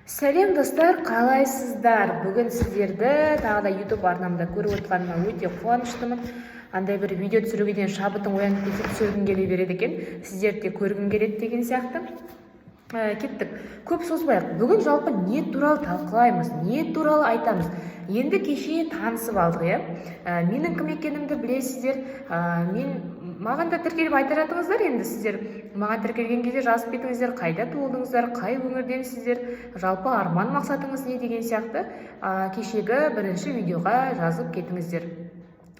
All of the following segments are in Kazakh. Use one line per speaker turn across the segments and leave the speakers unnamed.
Сәлем достар, қалайсыздар? Бүгін сіздерді тағы да YouTube арнамда көріп отырғаныма өте қуаныштымын. Андай бір видео түсіруге дейін шабытың оянып кетіп түсіргім келе береді екен. Сіздерді де көргім келеді деген сияқты. Кеттік. Көп созбайық. Бүгін жалпы не туралы талқылаймыз, не туралы айтамыз. Енді кеше танысып алдық, менің кім екенімді білесіздер. Маған да тіркеліп айта жатыңыздар. Енді сіздер маған тіркелген кезде жазып кетіңіздер, қайда туылдыңыздар, қай өңірденсіздер, жалпы арман мақсатыңыз не деген сияқты кешегі бірінші видеоға жазып кетіңіздер.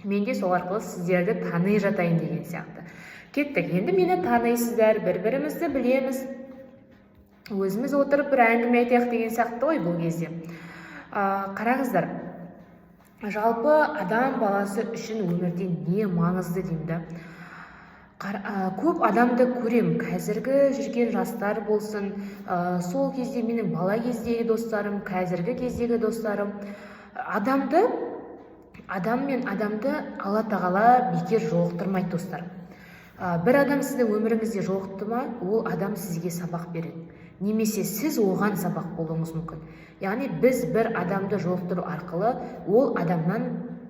Мен де сол арқылы сіздерді тани жатайын деген сияқты. Кеттік. Енді мені таныйсыздар, бір-бірімізді білеміз. Өзіміз отырып бір әңгіме айтайық деген сияқты ғой бұл кезде. Қараңыздар, жалпы адам баласы үшін өмірде не маңызды деймді. Көп адамды көрем, қазіргі жүрген жастар болсын, сол кезде менің бала кездегі достарым, қазіргі кездегі достарым, адам мен адамды Алла тағала бекер жолықтырмайды достар. Бір адам сізді өміріңізде жолықты ма, ол адам сізге сабақ береді. Немесе сіз оған сабақ болуыңыз мүмкін. Яғни біз бір адамды жолықтыру арқылы ол адамнан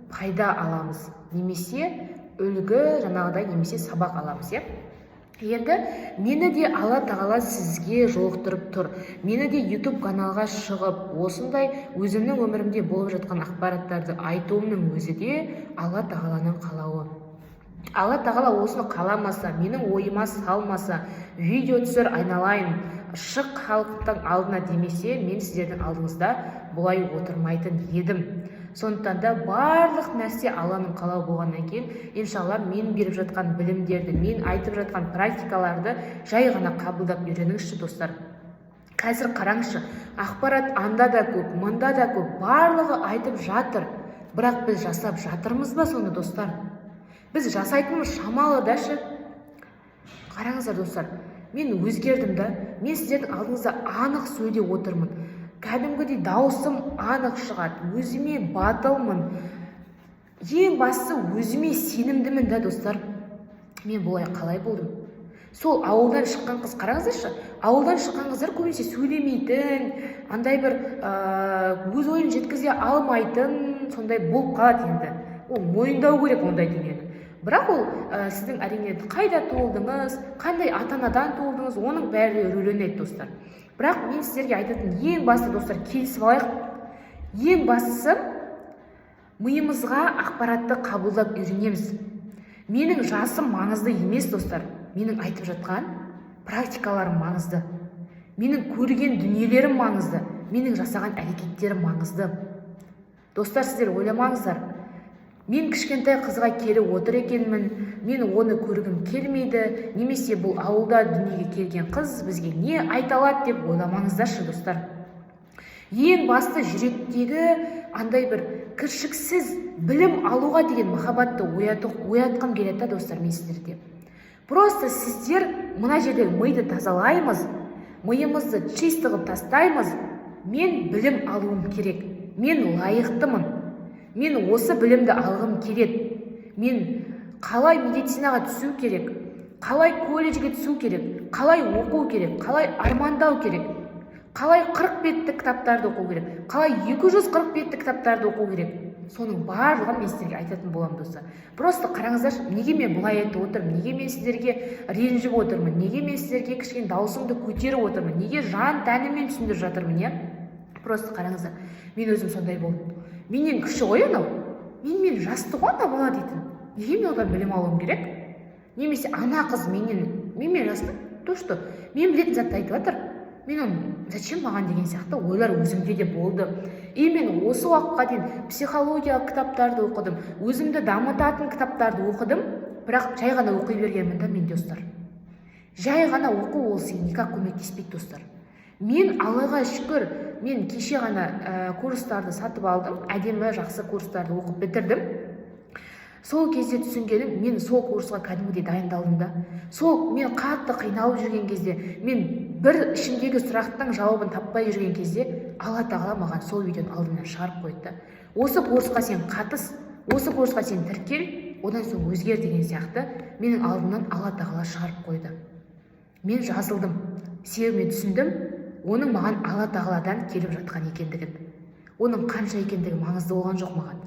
пайда аламыз. Немесе үлгі жаңағыдай немесе сабақ аламыз. Енді мені де Алла тағала сізге жолықтырып тұр. Мені де YouTube каналға шығып, осындай өзімнің өмірімде болып жатқан ақпараттарды айтуымның өзі де Алла тағаланың қалауы. Алла тағала осыны қаламаса, менің ойыма салмаса, видео түсір айналайын, шық халықтың алдына демесе, мен сіздердің алдыңызда бұлай отырмайтын едім. Сондықтан да барлық нәрсе Алланың қалауы болғаннан кейін, иншалла мен беріп жатқан білімдерді, мен айтып жатқан практикаларды жай ғана қабылдап үйреніңізші достар. Қазір қараңызшы, ақпарат анда да көп, мында да көп, барлығы айтып жатыр. Бірақ біз жасап жатырмыз ба соны достар? Біз жасайтынымыз шамалы дашы. Қараңыздар достар, мен өзгердім да, мен сіздердің алдыңызда анық сөйлеп отырмын. Кәдімгідей дауысым анық шығады, өзіме батылмын. Ең бастысы өзіме сенімдімін да достар. Мен бұлай қалай болдым? Сол ауылдан шыққан қыз, қараңыздаршы, ауылдан шыққан қыздар көбінесе сөйлемейтін, андай бір өз ойын жеткізе алмайтын, сондай болып қалады енді. Ол мойындау керек ондай дүниені. Бірақ ол сіздің әрине қайда туылдыңыз, қандай ата-анадан туылдыңыз, оның бәрі рөлөнеді достар. Бірақ мен сіздерге айтатын ең басты достар, келісіп алайық. Ең бастысы миымызға ақпаратты қабылдап үйренеміз. Менің жасым маңызды емес достар. Менің айтып жатқан практикаларым маңызды. Менің көрген дүниелерім маңызды. Менің жасаған әрекеттерім маңызды. Достар, сіздер ойламаңыздар. Мен кішкентай қызға келіп отыр екенмін, мен оны көргім келмейді, немесе бұл ауылда дүниеге келген қыз бізге не айта алады деп ойламаңыздаршы достар. Ең басты жүректегі андай бір кіршіксіз білім алуға деген махаббатты оятқым келеді достар мен сіздерде. Просто сіздер мына жерде миды тазалаймыз, миымызды чисто қылып тастаймыз. Мен білім алуым керек, мен лайықтымын. Мен осы білімді алғым келеді. Мен қалай медицинаға түсу керек, қалай колледжге түсу керек, қалай оқу керек, қалай армандау керек, қалай 40 бетті кітаптарды оқу керек, қалай 240 бетті кітаптарды оқу керек. Соның барлығын мен сіздерге айтатын боламын достар. Просто қараңыздар, неге мен бұлай айтып отырмын, неге мен сіздерге ренжіп отырмын, неге мен сіздерге кішкене даусымды көтеріп отырмын, неге жан тәніммен түсіндіріп жатырмын, Просто қараңыздар, мен өзім сондай болдым. Менен кіші ғой анау, мен жасты ғой ана бала дейтін. Неге мен одан білім алуым керек? Немесе ана қыз менен жасты, то что мен білетін затты айтып жатыр. Мен оны зачем маған деген сияқты ойлар өзімде де болды. И мен осы уақытқа дейін психологиялық кітаптарды оқыдым, өзімді дамытатын кітаптарды оқыдым, бірақ жай ғана оқи бергенмін да мен достар. Жай ғана оқу ол сізге никак көмектеспейді достар. Мен Аллаға шүкір, мен кеше ғана курстарды сатып алдым, әдемі жақсы курстарды оқып бітірдім. Сол кезде түсінгенім, мен сол курсқа кәдімгідей дайындалдым да. Сол мен қатты қиналып жүрген кезде, мен бір ішімдегі сұрақтың жауабын таппай жүрген кезде, Алла тағала маған сол видеоны алдымнан шығарып қойды. Осы курсқа сен қатыс, осы курсқа сен тіркел, одан соң өзгер деген сияқты менің алдымнан Алла тағала шығарып қойды. Мен жазылдым, себебін түсіндім. оның маған Алла тағаладан келіп жатқан екендігін. Оның қанша екендігі маңызды болған жоқ маған.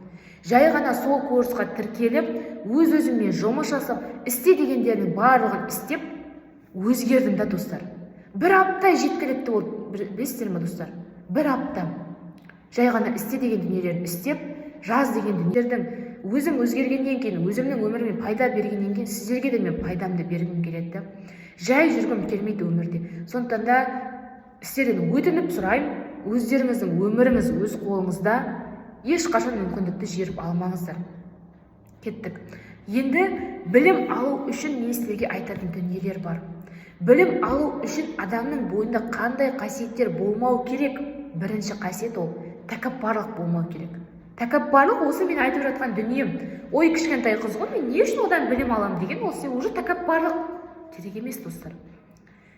Жай ғана сол курсқа тіркеліп, өз-өзіме жұмыс жасап, істе дегендердің барлығын істеп, өзгердім да достар. Бір апта жеткілікті болды, білесіздер ме достар? Бір апта. Жай ғана істе деген дүниелерін істеп, жаз деген дүниелердің өзім өзгергеннен кейін, өзімнің өміріме пайда бергеннен кейін, сіздерге де мен пайдамды бергім келеді. Жай жүргім келмейді өмірде. Сондықтан да сіздерден өтініп сұраймын, өздеріңіздің өміріңіз өз қолыңызда, ешқашан мүмкіндікті жеріп алмаңыздар. Кеттік. Енді білім алу үшін мен сіздерге айтатын дүниелер бар. Білім алу үшін адамның бойында қандай қасиеттер болмау керек? Бірінші қасиет ол тәкаппарлық болмау керек. Тәкаппарлық осы мен айтып жатқан дүнием. Ой, кішкентай қыз ғой, мен не үшін одан білім алам деген, осы уже тәкаппарлық. Керек емес достар.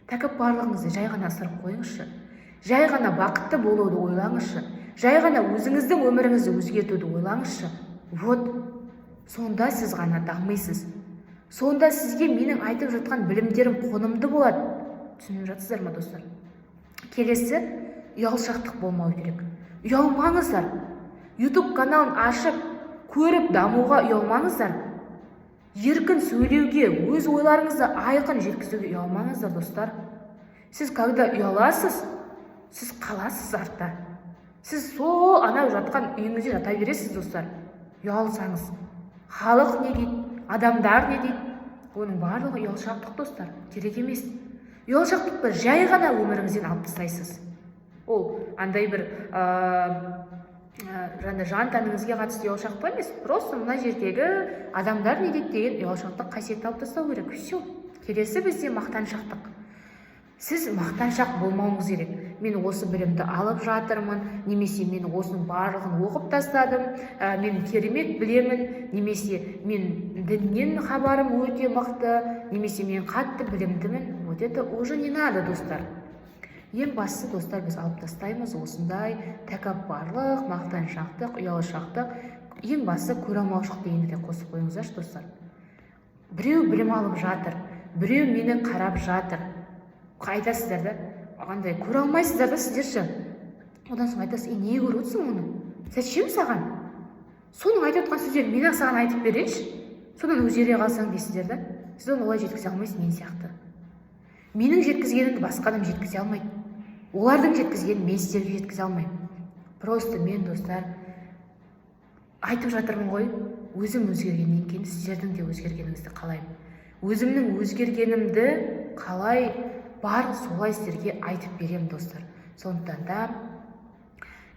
Тәкаппарлығыңызды жай ғана ысырып қойыңызшы. Жай ғана бақытты болуды ойлаңызшы. Жай ғана өзіңіздің өміріңізді өзгертуді ойлаңызшы. Вот, сонда сіз ғана дамисыз. Сонда сізге менің айтып жатқан білімдерім қонымды болады. Түсініп жатсыздар ма достар? Келесі, ұялшақтық болмау керек. Ұялмаңыздар. YouTube каналын ашып, көріп дамуға ұялмаңыздар. Еркін сөйлеуге, өз ойларыңызды айқын жеткізуге ұялмаңыздар достар. Сіз когда ұяласыз, сіз қаласыз артта. Сіз сол анау жатқан үйіңізде жата бересіз достар. Ұялсаңыз, халық не дейді, адамдар не дейді? Оның барлығы ұялшақтық достар, керек емес. Ұялшақтықты жай ғана өміріңізден алып тастайсыз. Ол андай бір жан тәніңізге қатысты ұялшақтық емес, просто мына жердегі адамдар не дейді деген ұялшақтық қасиетті алып тастау керек. Все. Келесі бізде мақтаншақтық. Сіз мақтаншақ болмауыңыз керек. Мен осы білімді алып жатырмын, немесе мен осының барлығын оқып тастадым, мен керемет білемін, немесе мен діннен хабарым өте мықты, немесе мен қатты білімдімін. Вот это уже не надо, достар. Ең бастысы, достар, біз алып тастаймыз осындай тәкаппарлық, мақтаншақтық, ұялшақтық. Ең бастысы көреалмаушылық дегенді де қосып қойыңыздаршы, достар. Біреу білім алып жатыр, біреу мені қарап жатыр. Айтасыздар да, ағандай көре алмайсыздар да сіздерші. Одан соң айтасыз, не көріп отырсың оны? Зачем саған? Соның айтып отқан сөздерін мен саған айтып берейінші. Содан өзгере қалсаң дейсіздер да. Сіз оны олай жеткізе алмайсыз, мен сияқты. Менің жеткізгенімді басқа адам жеткізе алмайды. Олардың жеткізгенін мен сіздерге жеткізе алмаймын. Просто мен, достар, айтып жатырмын ғой, өзім өзгергеннен кейін сіздердің де өзгергеніңізді қалаймын. Өзімнің өзгергенімді қалай бар, солай сіздерге айтып берем, достар. Сондықтан да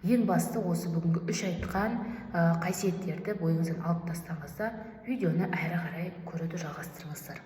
ең басты осы бүгінгі 3 айтқан қасиеттерді бойыңыздан алып тастаңыз да, видеоны әрі қарай көруді жалғастырыңыздар.